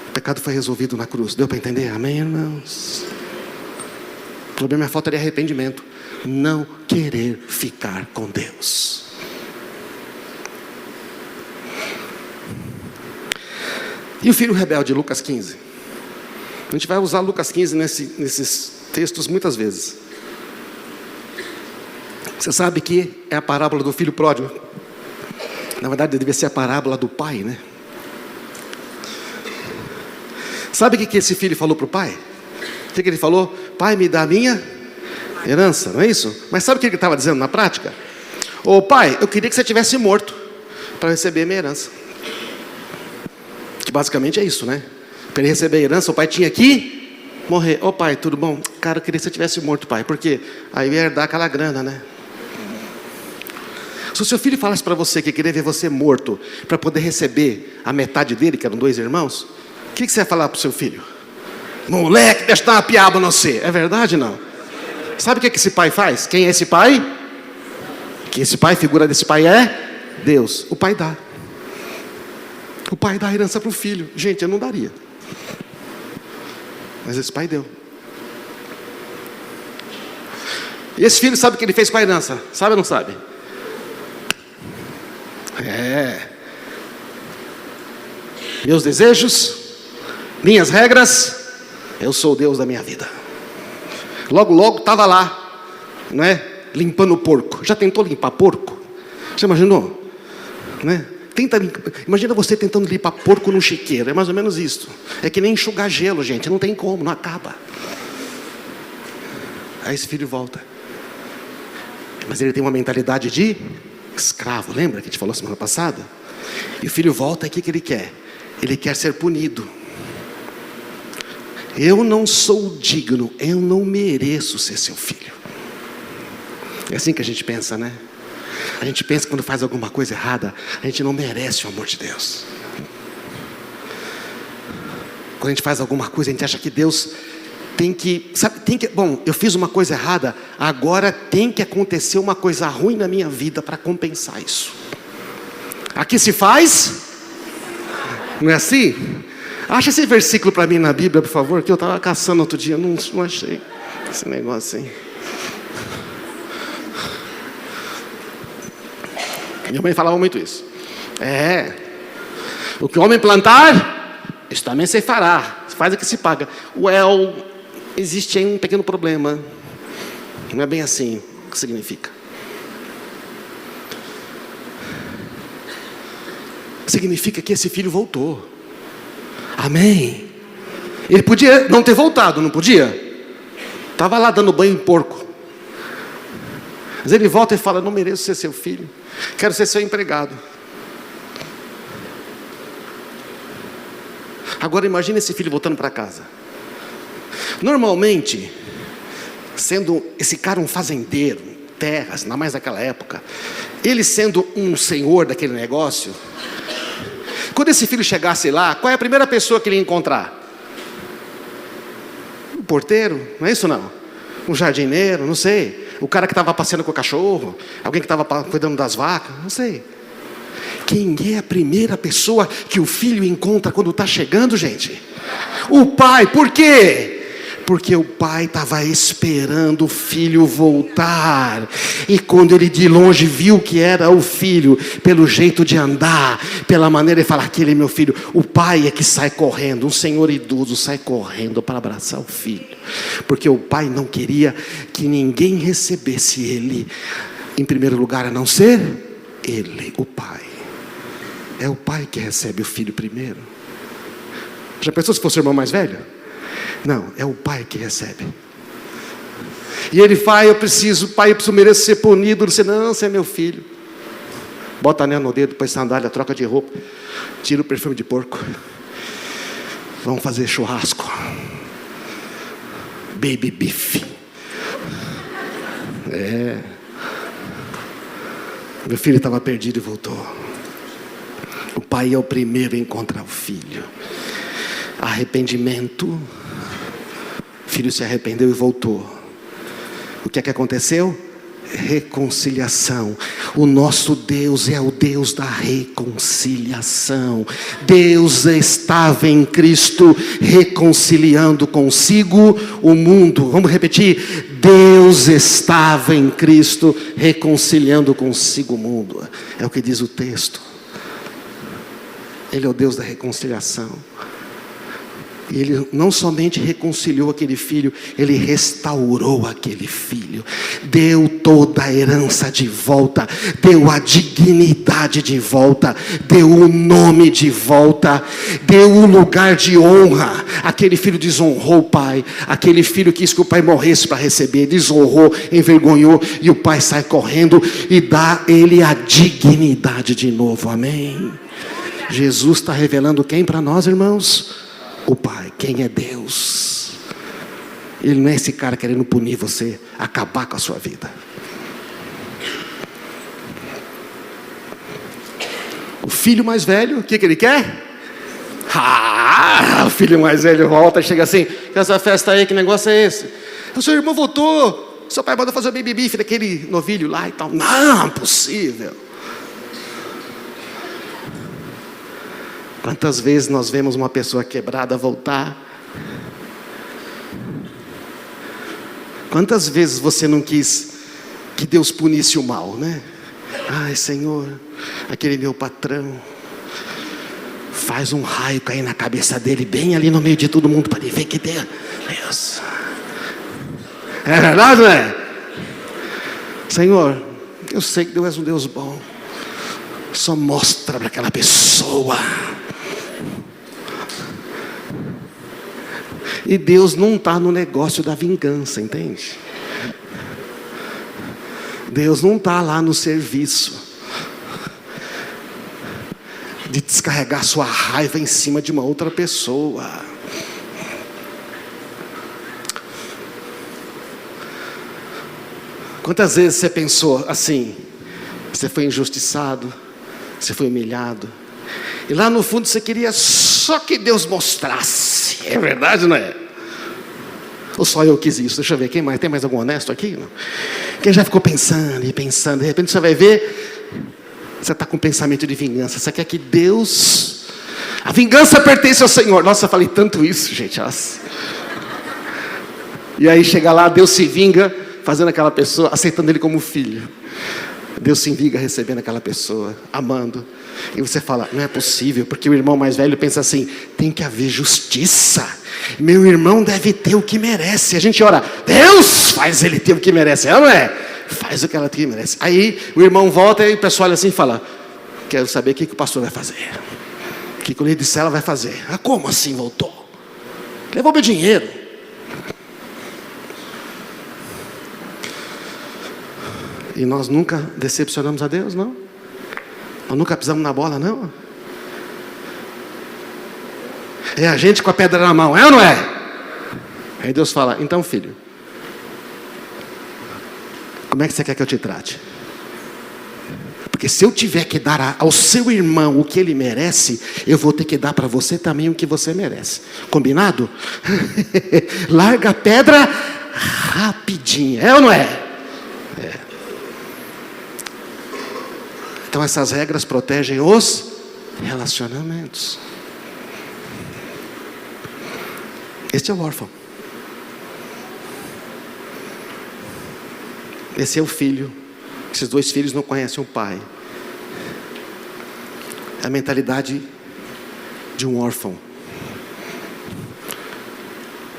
O pecado foi resolvido na cruz, deu para entender? Amém, irmãos? O problema é a falta de arrependimento, não querer ficar com Deus. E o filho rebelde, Lucas 15. A gente vai usar Lucas 15 nesses textos muitas vezes. Você sabe que é a parábola do filho pródigo. Na verdade, devia ser a parábola do pai, né? Sabe o que esse filho falou para o pai? O que ele falou? Pai, me dá a minha herança, não é isso? Mas sabe o que ele estava dizendo na prática? Ô pai, eu queria que você tivesse morto para receber a minha herança. Que basicamente é isso, né? Para ele receber a herança, o pai tinha que morrer. Ô pai, tudo bom? Cara, eu queria que você tivesse morto, pai. Por quê? Aí ia herdar aquela grana, né? Se o seu filho falasse para você que queria ver você morto para poder receber a metade dele, que eram 2 irmãos, o que você ia falar para o seu filho? Moleque, deixa eu dar uma piaba no você. É verdade, não? Sabe o que esse pai faz? Quem é esse pai? Que esse pai, figura desse pai é Deus. O pai dá. O pai dá a herança para o filho. Gente, eu não daria. Mas esse pai deu. E esse filho sabe o que ele fez com a herança? Sabe ou não sabe? Meus desejos, minhas regras, eu sou o Deus da minha vida. Logo estava lá, não é? Limpando o porco. Já tentou limpar porco? Já imaginou? Não é? Imagina você tentando limpar porco num chiqueiro. É mais ou menos isso. É que nem enxugar gelo, gente. Não tem como, não acaba. Aí esse filho volta. Mas ele tem uma mentalidade de escravo. Lembra que a gente falou semana passada? E o filho volta e o que ele quer? Ele quer ser punido. Eu não sou digno, eu não mereço ser seu filho. É assim que a gente pensa, né? A gente pensa que quando faz alguma coisa errada, a gente não merece o amor de Deus. Quando a gente faz alguma coisa, a gente acha que Deus bom, eu fiz uma coisa errada, agora tem que acontecer uma coisa ruim na minha vida para compensar isso. Aqui se faz, não é assim? Acha esse versículo para mim na Bíblia, por favor, que eu estava caçando outro dia, não achei esse negócio aí. Minha mãe falava muito isso. O que o homem plantar, isso também se fará. Faz o que se paga. Existe aí um pequeno problema. Não é bem assim. O que significa? Significa que esse filho voltou. Amém. Ele podia não ter voltado, não podia? Estava lá dando banho em porco. Mas ele volta e fala: não mereço ser seu filho, quero ser seu empregado. Agora imagine esse filho voltando para casa. Normalmente, sendo esse cara um fazendeiro, terras, ainda mais naquela época, ele sendo um senhor daquele negócio, quando esse filho chegasse lá, qual é a primeira pessoa que ele ia encontrar? O porteiro, não é isso não? Um jardineiro, não sei. O cara que estava passeando com o cachorro, alguém que estava cuidando das vacas, não sei. Quem é a primeira pessoa que o filho encontra quando está chegando, gente? O pai. Por quê? Porque o pai estava esperando o filho voltar. E quando ele de longe viu que era o filho, pelo jeito de andar, pela maneira de falar: aquele é meu filho. O pai é que sai correndo, um senhor idoso sai correndo para abraçar o filho. Porque o pai não queria que ninguém recebesse ele em primeiro lugar, a não ser ele, o pai. É o pai que recebe o filho primeiro. Já pensou se fosse o irmão mais velho? Não, é o pai que recebe. E ele vai: pai, eu preciso merecer ser punido. Ele disse: não, você é meu filho. Bota anel no dedo, põe sandália, troca de roupa, tira o perfume de porco. Vamos fazer churrasco. Baby beef. Meu filho estava perdido e voltou. O pai é o primeiro a encontrar o filho. Arrependimento. O filho se arrependeu e voltou. O que é que aconteceu? Reconciliação. O nosso Deus é o Deus da reconciliação. Deus estava em Cristo reconciliando consigo o mundo. Vamos repetir: Deus estava em Cristo reconciliando consigo o mundo. É o que diz o texto. Ele é o Deus da reconciliação. E ele não somente reconciliou aquele filho, ele restaurou aquele filho, deu toda a herança de volta, deu a dignidade de volta, deu o nome de volta, deu o lugar de honra. Aquele filho desonrou o pai, aquele filho quis que o pai morresse para receber, desonrou, envergonhou, e o pai sai correndo e dá ele a dignidade de novo. Amém? Jesus está revelando quem para nós, irmãos? O Pai. Quem é Deus? Ele não é esse cara querendo punir você, acabar com a sua vida. O filho mais velho, o que ele quer? O filho mais velho volta e chega assim: que essa festa aí, que negócio é esse? O seu irmão voltou, seu pai mandou fazer o baby beef daquele novilho lá e tal. Não, possível. Quantas vezes nós vemos uma pessoa quebrada voltar? Quantas vezes você não quis que Deus punisse o mal, né? Ai, Senhor, aquele meu patrão, faz um raio cair na cabeça dele, bem ali no meio de todo mundo, para ele ver que Deus. É verdade, não é? Senhor, eu sei que Deus é um Deus bom, só mostra para aquela pessoa. E Deus não está no negócio da vingança, entende? Deus não está lá no serviço de descarregar sua raiva em cima de uma outra pessoa. Quantas vezes você pensou assim? Você foi injustiçado, você foi humilhado, e lá no fundo você queria só que Deus mostrasse. É verdade, não é? Ou só eu quis isso? Deixa eu ver, quem mais? Tem mais algum honesto aqui? Não? Quem já ficou pensando e pensando, de repente você vai ver, você está com pensamento de vingança. Você quer que Deus A vingança pertence ao Senhor. Nossa, eu falei tanto isso, gente. Nossa. E aí chega lá, Deus se vinga, fazendo aquela pessoa, aceitando ele como filho. Deus se vinga recebendo aquela pessoa, amando. E você fala, não é possível, porque o irmão mais velho pensa assim, tem que haver justiça. Meu irmão deve ter o que merece. A gente ora, Deus faz ele ter o que merece. Não é? Faz o que ela merece. Aí o irmão volta e o pessoal olha assim e fala, quero saber o que o pastor vai fazer. O que o líder de cela vai fazer. Ah, como assim voltou? Levou meu dinheiro. E nós nunca decepcionamos a Deus, não? Nós nunca pisamos na bola, não? É a gente com a pedra na mão, é ou não é? Aí Deus fala, então filho, como é que você quer que eu te trate? Porque se eu tiver que dar ao seu irmão o que ele merece, eu vou ter que dar para você também o que você merece. Combinado? Larga a pedra rapidinho, é ou não é? É. Então essas regras protegem os relacionamentos. Este é o órfão. Esse é o filho. Esses dois filhos não conhecem o pai. É a mentalidade de um órfão.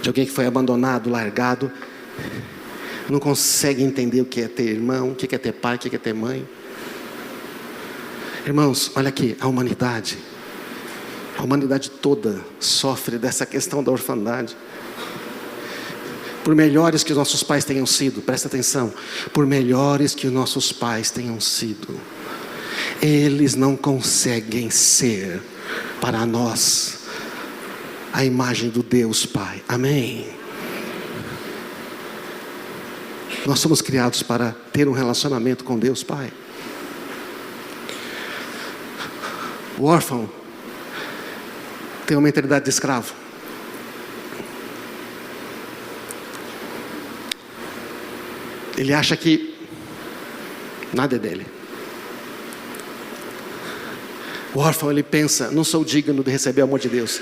De alguém que foi abandonado, largado. Não consegue entender o que é ter irmão, o que é ter pai, o que é ter mãe. Irmãos, olha aqui, a humanidade toda sofre dessa questão da orfandade. Por melhores que os nossos pais tenham sido, presta atenção, por melhores que os nossos pais tenham sido, eles não conseguem ser para nós a imagem do Deus Pai. Amém? Nós somos criados para ter um relacionamento com Deus Pai. O órfão tem uma mentalidade de escravo. Ele acha que nada é dele. O órfão, ele pensa, não sou digno de receber o amor de Deus.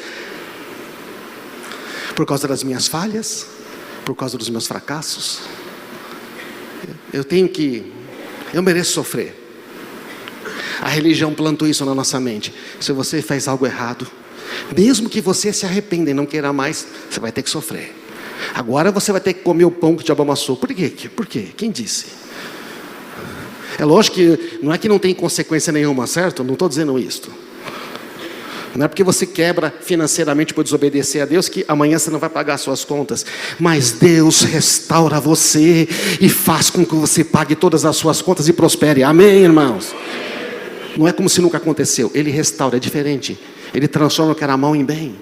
Por causa das minhas falhas, por causa dos meus fracassos. Eu mereço sofrer. A religião plantou isso na nossa mente. Se você faz algo errado, mesmo que você se arrependa e não queira mais, você vai ter que sofrer. Agora você vai ter que comer o pão que o diabo amassou. Por quê? Por quê? Quem disse? É lógico que não é que não tem consequência nenhuma, certo? Não estou dizendo isso. Não é porque você quebra financeiramente por desobedecer a Deus que amanhã você não vai pagar as suas contas. Mas Deus restaura você e faz com que você pague todas as suas contas e prospere. Amém, irmãos? Não é como se nunca aconteceu. Ele restaura, é diferente. Ele transforma o que era mal em bem.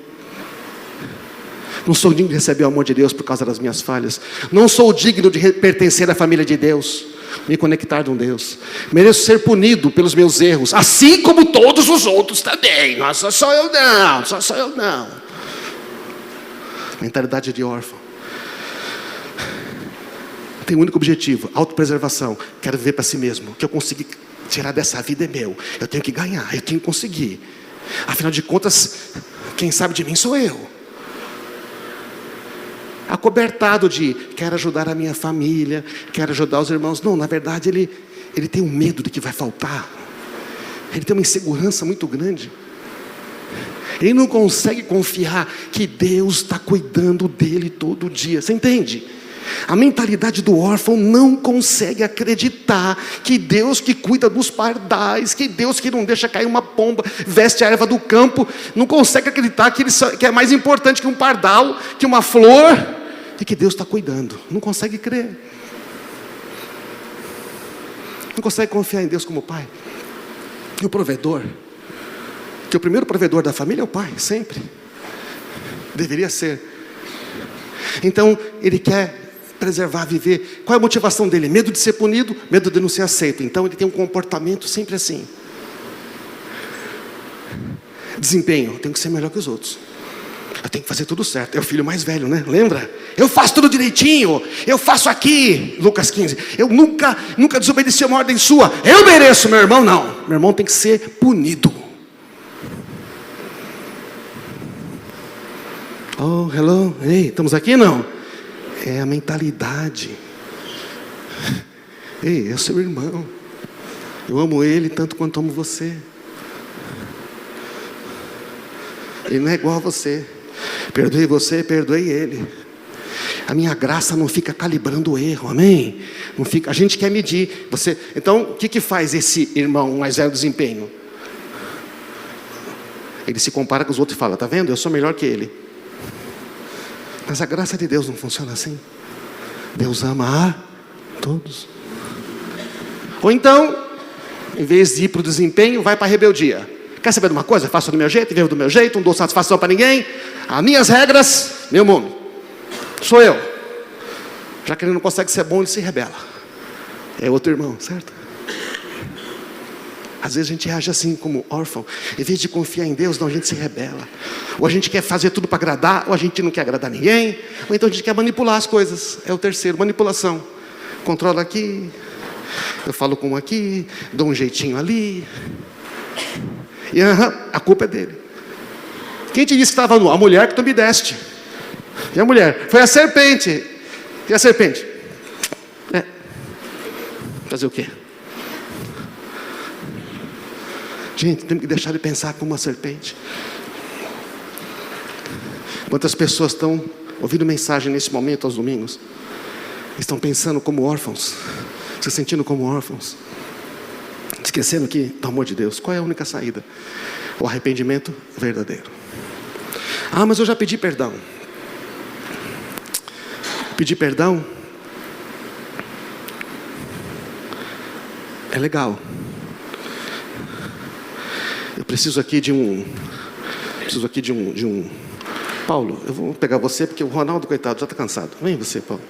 Não sou digno de receber o amor de Deus por causa das minhas falhas. Não sou digno de pertencer à família de Deus, me conectar com Deus. Mereço ser punido pelos meus erros, assim como todos os outros também. Nossa, só eu não. Mentalidade de órfão. Tem um único objetivo, autopreservação. Quero viver para si mesmo. O que eu conseguir tirar dessa vida é meu. Eu tenho que ganhar, eu tenho que conseguir. Afinal de contas, quem sabe de mim sou eu. Acobertado de quero ajudar a minha família, quero ajudar os irmãos. Não, na verdade ele tem um medo de que vai faltar. Ele tem uma insegurança muito grande. Ele não consegue confiar que Deus está cuidando dele todo dia. Você entende? A mentalidade do órfão não consegue acreditar que Deus que cuida dos pardais, que Deus que não deixa cair uma pomba, veste a erva do campo, não consegue acreditar que é mais importante que um pardal, que uma flor, e que Deus está cuidando. Não consegue crer. Não consegue confiar em Deus como pai. E o provedor, que o primeiro provedor da família é o pai, sempre. Deveria ser. Então, ele quer preservar, viver. Qual é a motivação dele? Medo de ser punido, medo de não ser aceito. Então ele tem um comportamento sempre assim. Desempenho, eu tenho que ser melhor que os outros. Eu tenho que fazer tudo certo. É o filho mais velho, né? Lembra? Eu faço tudo direitinho. Eu faço aqui. Lucas 15. Eu nunca desobedeci uma ordem sua. Eu mereço, meu irmão não. Meu irmão tem que ser punido. Oh, hello, ei, estamos aqui não? É a mentalidade. Ei, é o seu irmão. Eu amo ele tanto quanto amo você. Ele não é igual a você. Perdoei você, perdoei ele. A minha graça não fica calibrando o erro, amém? Não fica, a gente quer medir. Então, o que faz esse irmão mais velho desempenho? Ele se compara com os outros e fala, tá vendo? Eu sou melhor que ele. Mas a graça de Deus não funciona assim. Deus ama a todos. Ou então, em vez de ir para o desempenho, vai para a rebeldia. Quer saber de uma coisa? Faço do meu jeito, vivo do meu jeito, não dou satisfação para ninguém. As minhas regras, meu mundo. Sou eu. Já que ele não consegue ser bom, ele se rebela. É outro irmão, certo? Às vezes a gente age assim como órfão. Em vez de confiar em Deus, não, a gente se rebela. Ou a gente quer fazer tudo para agradar, ou a gente não quer agradar ninguém. Ou então a gente quer manipular as coisas. É o terceiro, manipulação. Controla aqui, eu falo com um aqui, dou um jeitinho ali. E a culpa é dele. Quem te disse que estava nu? A mulher que tu me deste. E a mulher? Foi a serpente. E a serpente? Fazer o quê? Gente, temos que deixar de pensar como uma serpente. Quantas pessoas estão ouvindo mensagem nesse momento aos domingos? Estão pensando como órfãos, se sentindo como órfãos, esquecendo que, pelo amor de Deus, qual é a única saída? O arrependimento verdadeiro. Ah, mas eu já pedi perdão. Pedir perdão é legal. Eu preciso aqui de um Paulo, eu vou pegar você porque o Ronaldo, coitado, já está cansado. Vem você, Paulo.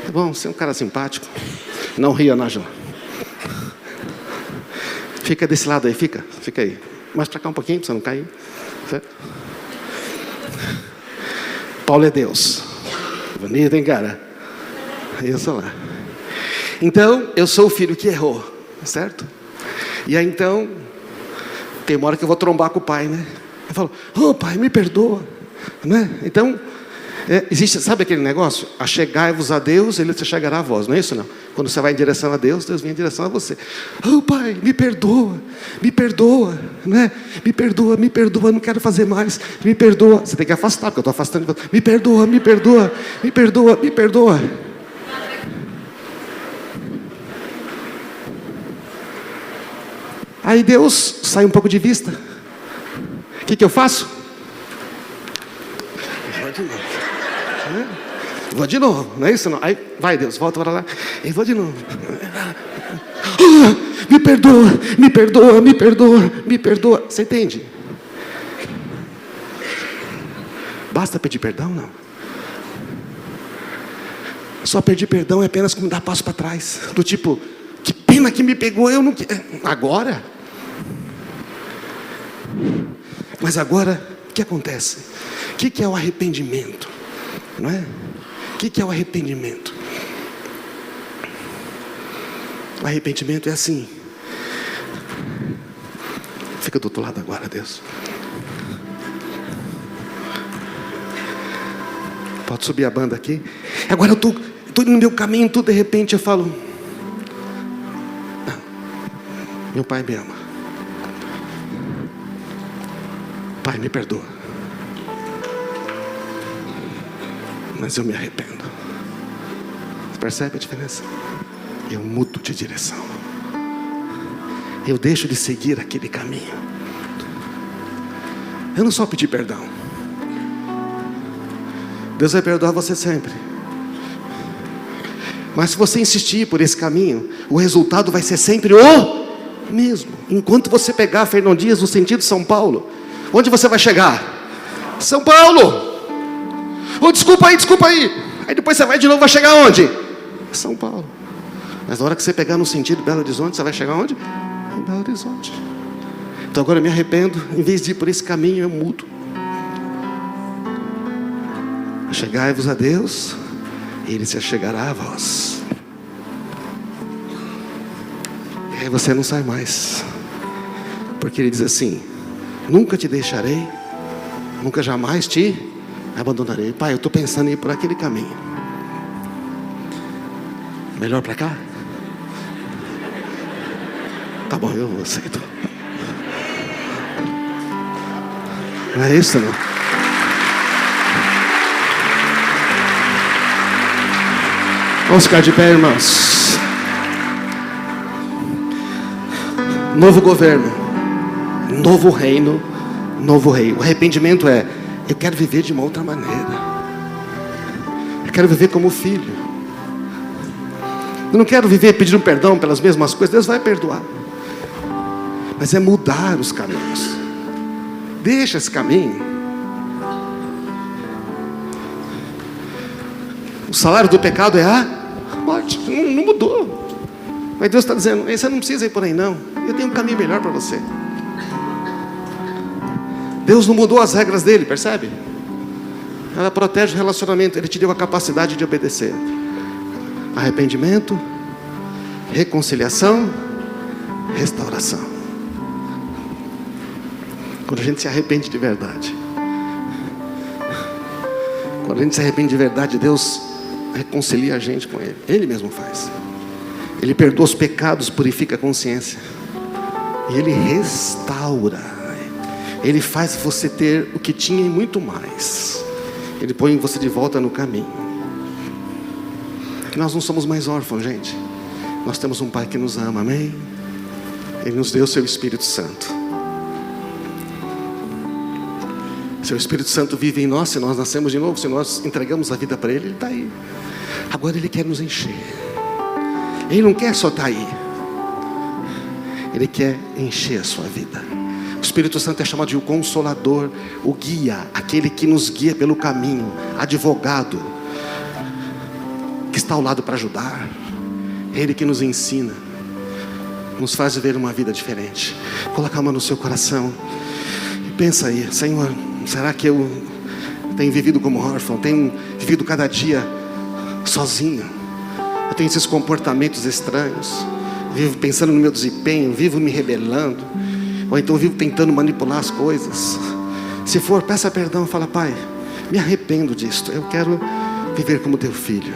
Tá bom, você é um cara simpático. Não ria, Nájila. Fica desse lado aí, fica aí. Mais para cá um pouquinho, para você não cair. Certo? Paulo é Deus. Bonito, hein, cara? Eu sou lá. Então, eu sou o filho que errou, certo? E aí, então, tem uma hora que eu vou trombar com o pai, né? Eu falo, oh, pai, me perdoa. Né? Então, existe, sabe aquele negócio? Achegai-vos a Deus, Ele se chegará a vós, não é isso não? Quando você vai em direção a Deus, Deus vem em direção a você. Oh, pai, me perdoa, né? Me perdoa, não quero fazer mais, me perdoa. Você tem que afastar, porque eu estou afastando. Me perdoa. Aí Deus sai um pouco de vista. O que eu faço? Vou de novo, não é isso não? Aí vai Deus, volta para lá. E vou de novo. Me perdoa. Você entende? Basta pedir perdão, não? Só pedir perdão é apenas como dar passo para trás. Do tipo, que pena que me pegou, eu não quero. Agora? Mas agora, o que acontece? O que é o arrependimento? Não é? O que é o arrependimento? O arrependimento é assim. Fica do outro lado agora, Deus. Pode subir a banda aqui. Agora eu estou indo no meu caminho, tudo de repente eu falo, não, meu pai me ama. Pai, me perdoa. Mas eu me arrependo. Você percebe a diferença? Eu mudo de direção. Eu deixo de seguir aquele caminho. Eu não só pedi perdão. Deus vai perdoar você sempre. Mas se você insistir por esse caminho, o resultado vai ser sempre o mesmo. Enquanto você pegar Fernão Dias no sentido São Paulo, onde você vai chegar? São Paulo. Oh, desculpa aí. Aí depois você vai de novo, vai chegar onde? São Paulo. Mas na hora que você pegar no sentido Belo Horizonte, você vai chegar onde? Em Belo Horizonte. Então agora eu me arrependo. Em vez de ir por esse caminho, eu mudo. Chegai-vos a Deus, Ele se achegará a vós. E aí você não sai mais. Porque Ele diz assim, nunca te deixarei, nunca jamais te abandonarei. Pai, eu estou pensando em ir por aquele caminho. Melhor para cá? Tá bom, eu aceito. Não é isso, não? Vamos ficar de pé, irmãos. Novo governo, novo reino, novo rei. O arrependimento é: eu quero viver de uma outra maneira. Eu quero viver como filho. Eu não quero viver pedindo perdão pelas mesmas coisas. Deus vai perdoar. Mas é mudar os caminhos. Deixa esse caminho. O salário do pecado é a morte. Não mudou. Mas Deus está dizendo: você não precisa ir por aí não. Eu tenho um caminho melhor para você. Deus não mudou as regras dele, percebe? Ela protege o relacionamento. Ele te deu a capacidade de obedecer. Arrependimento, reconciliação, restauração. Quando a gente se arrepende de verdade. Quando a gente se arrepende de verdade, Deus reconcilia a gente com Ele. Ele mesmo faz. Ele perdoa os pecados, purifica a consciência. E Ele restaura. Ele faz você ter o que tinha e muito mais. Ele põe você de volta no caminho. Nós não somos mais órfãos, gente. Nós temos um Pai que nos ama, amém? Ele nos deu o seu Espírito Santo. Seu Espírito Santo vive em nós. Se nós nascemos de novo, se nós entregamos a vida para Ele, Ele está aí. Agora Ele quer nos encher. Ele não quer só estar aí. Ele quer encher a sua vida. O Espírito Santo é chamado de o Consolador, o guia, aquele que nos guia pelo caminho, advogado, que está ao lado para ajudar. Ele que nos ensina, nos faz viver uma vida diferente. Coloca a mão no seu coração e pensa aí: Senhor, será que eu tenho vivido como órfão? Tenho vivido cada dia sozinho? Eu tenho esses comportamentos estranhos? Vivo pensando no meu desempenho? Vivo me rebelando? Ou então vivo tentando manipular as coisas? Se for, peça perdão. Fala: Pai, me arrependo disto. Eu quero viver como teu filho.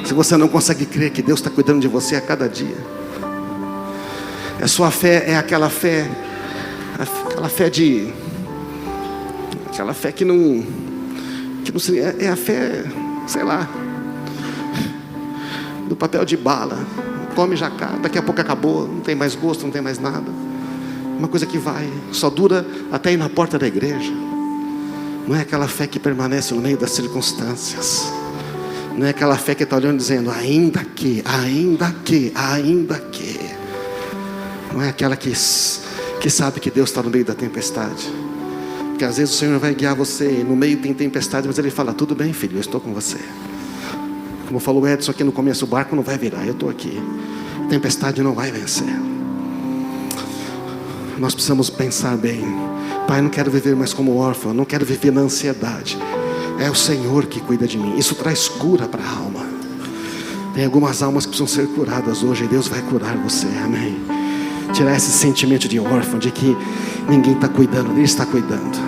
Se você não consegue crer que Deus está cuidando de você a cada dia, a sua fé é aquela fé que não seria, é a fé, sei lá, do papel de bala. Come já cá, daqui a pouco acabou, não tem mais gosto, não tem mais nada. Uma coisa que vai, só dura até ir na porta da igreja. Não é aquela fé que permanece no meio das circunstâncias. Não é aquela fé que está olhando dizendo: ainda que. Não é aquela que sabe que Deus está no meio da tempestade. Porque às vezes o Senhor vai guiar você, no meio tem tempestade, mas Ele fala: tudo bem, filho, eu estou com você. Como falou o Edson aqui no começo: o barco não vai virar, eu estou aqui. A tempestade não vai vencer. Nós precisamos pensar bem: Pai, não quero viver mais como órfão, não quero viver na ansiedade. É o Senhor que cuida de mim. Isso traz cura para a alma. Tem algumas almas que precisam ser curadas hoje, e Deus vai curar você, amém? Tirar esse sentimento de órfão, de que ninguém está cuidando. Ele está cuidando.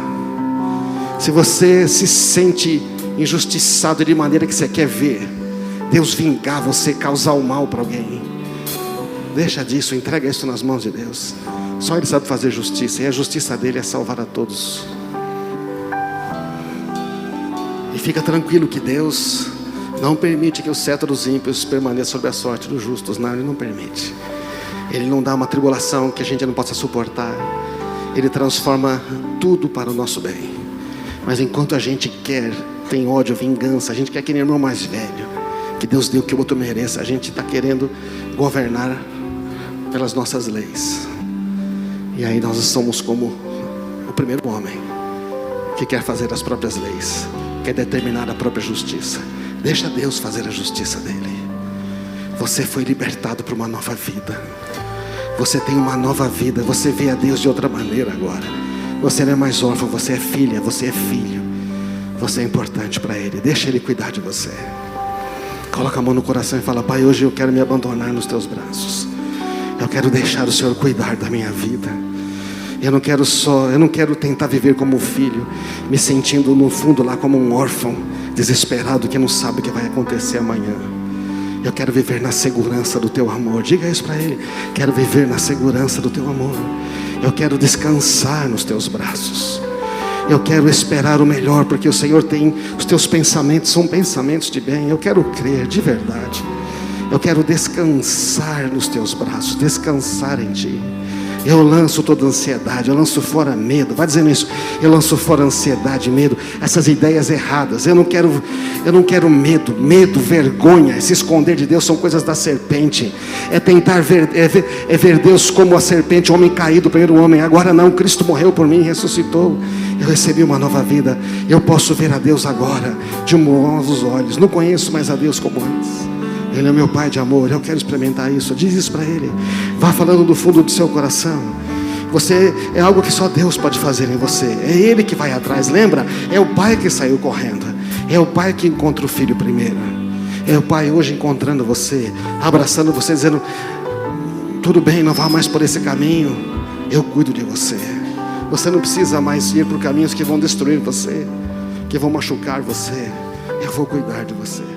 Se você se sente injustiçado de maneira que você quer ver Deus vingar você, causar o mal para alguém, deixa disso, entrega isso nas mãos de Deus. Só Ele sabe fazer justiça, e a justiça dele é salvar a todos. E fica tranquilo que Deus não permite que o cetro dos ímpios permaneça sobre a sorte dos justos. Não, Ele não permite. Ele não dá uma tribulação que a gente não possa suportar. Ele transforma tudo para o nosso bem. Mas enquanto a gente tem ódio, vingança, a gente quer aquele irmão mais velho, que Deus deu que o outro mereça, a gente está querendo governar pelas nossas leis. E aí nós somos como o primeiro homem, que quer fazer as próprias leis, quer determinar a própria justiça. Deixa Deus fazer a justiça dele. Você foi libertado para uma nova vida. Você tem uma nova vida. Você vê a Deus de outra maneira agora. Você não é mais órfão, você é filha, você é filho. Você é importante para Ele. Deixa Ele cuidar de você. Coloca a mão no coração e fala: Pai, hoje eu quero me abandonar nos teus braços. Eu quero deixar o Senhor cuidar da minha vida. Eu não quero tentar viver como filho, me sentindo no fundo lá como um órfão, desesperado, que não sabe o que vai acontecer amanhã. Eu quero viver na segurança do teu amor. Diga isso para ele. Quero viver na segurança do teu amor. Eu quero descansar nos teus braços. Eu quero esperar o melhor, porque o Senhor tem, os teus pensamentos são pensamentos de bem. Eu quero crer de verdade. Eu quero descansar nos teus braços, descansar em ti. Eu lanço toda ansiedade, eu lanço fora medo. Vai dizendo isso. Eu lanço fora ansiedade, medo, essas ideias erradas. Eu não quero medo, vergonha. Se esconder de Deus são coisas da serpente. É tentar ver Deus como a serpente, o homem caído, o primeiro homem. Agora não, Cristo morreu por mim, ressuscitou. Eu recebi uma nova vida. Eu posso ver a Deus agora de novos olhos. Não conheço mais a Deus como antes. Ele é meu Pai de amor, eu quero experimentar isso. Diz isso para Ele. Vá falando do fundo do seu coração. Você é algo que só Deus pode fazer em você. É Ele que vai atrás, lembra? É o Pai que saiu correndo. É o Pai que encontra o Filho primeiro. É o Pai hoje encontrando você, abraçando você, dizendo: tudo bem, não vá mais por esse caminho. Eu cuido de você. Você não precisa mais ir por caminhos que vão destruir você, que vão machucar você. Eu vou cuidar de você.